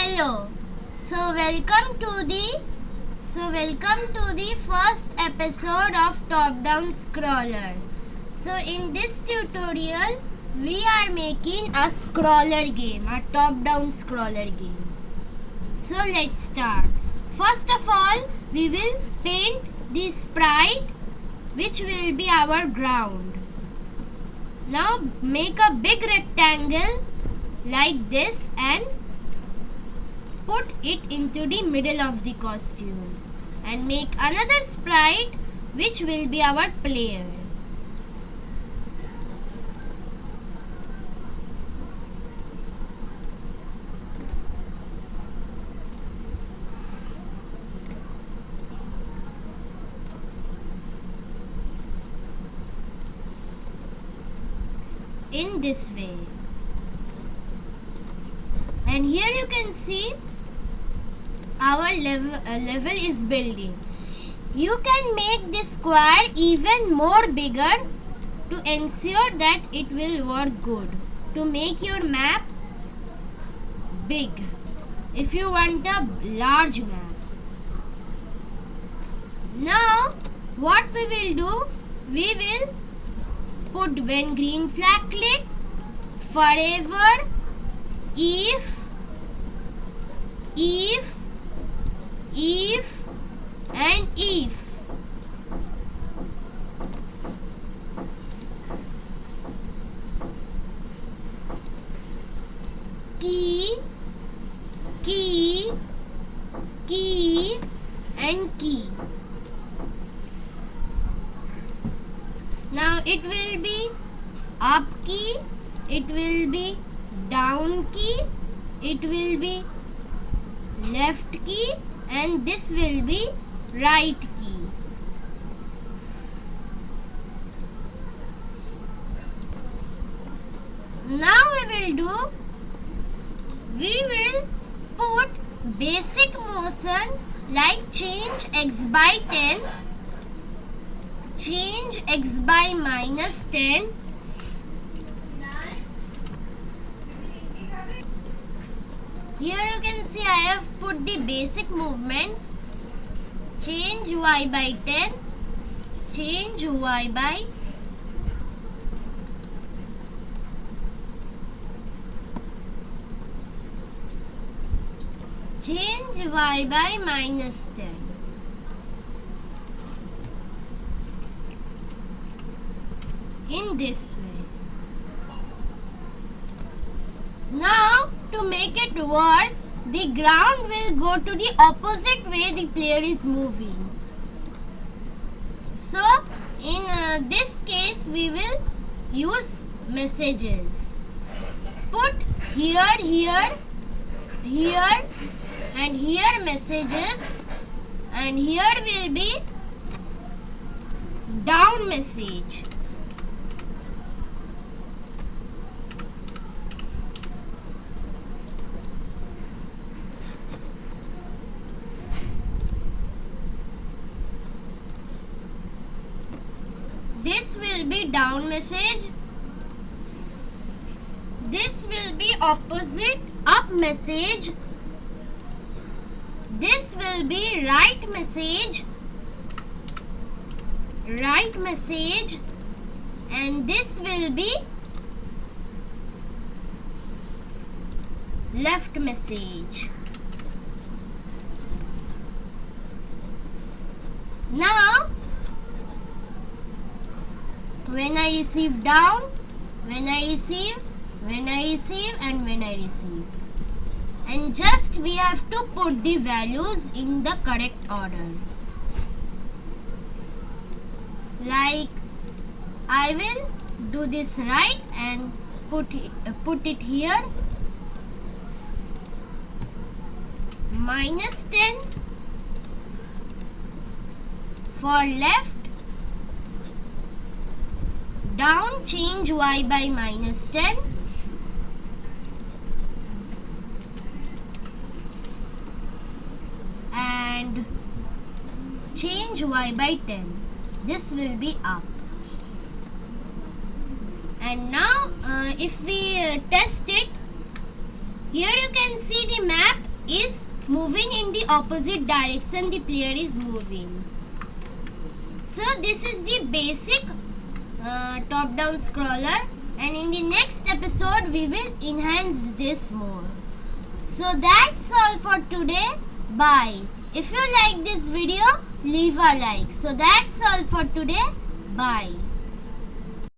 Hello. Welcome to the first episode of Top Down Scroller. So in this tutorial we are making a scroller game, a top down scroller game. So let's start. First of all, we will paint the sprite which will be our ground. Now make a big rectangle like this and put it into the middle of the costume, and make another sprite which will be our player. In this way, and here you can see our level is building. You can make this square even more bigger to ensure that it will work good, to make your map big if you want a large map. Now what we will do, we will put when green flag click, forever, if and if. Key and key. Now it will be up key, it will be down key, it will be left key, and this will be right key. Now we will put basic motion like change x by 10, change x by -10, here you can see I have put the basic movements, change y by 10, change y by -10. In this way. Now to make it work, the ground will go to the opposite way the player is moving. So in this case we will use messages. Put here and here messages, and here will be down message. This will be down message. This will be opposite up message. This will be right message, and this will be left message. Now when I receive down, when I receive, and when I receive. And just we have to put the values in the correct order. Like I will do this right and put it here. -10 for left, down change y by -10, and change y by 10. This will be up. And now if we test it, here you can see the map is moving in the opposite direction the player is moving. So this is the basic top-down scroller, and in the next episode we will enhance this more. So that's all for today. Bye. If you like this video, leave a like. So that's all for today. Bye.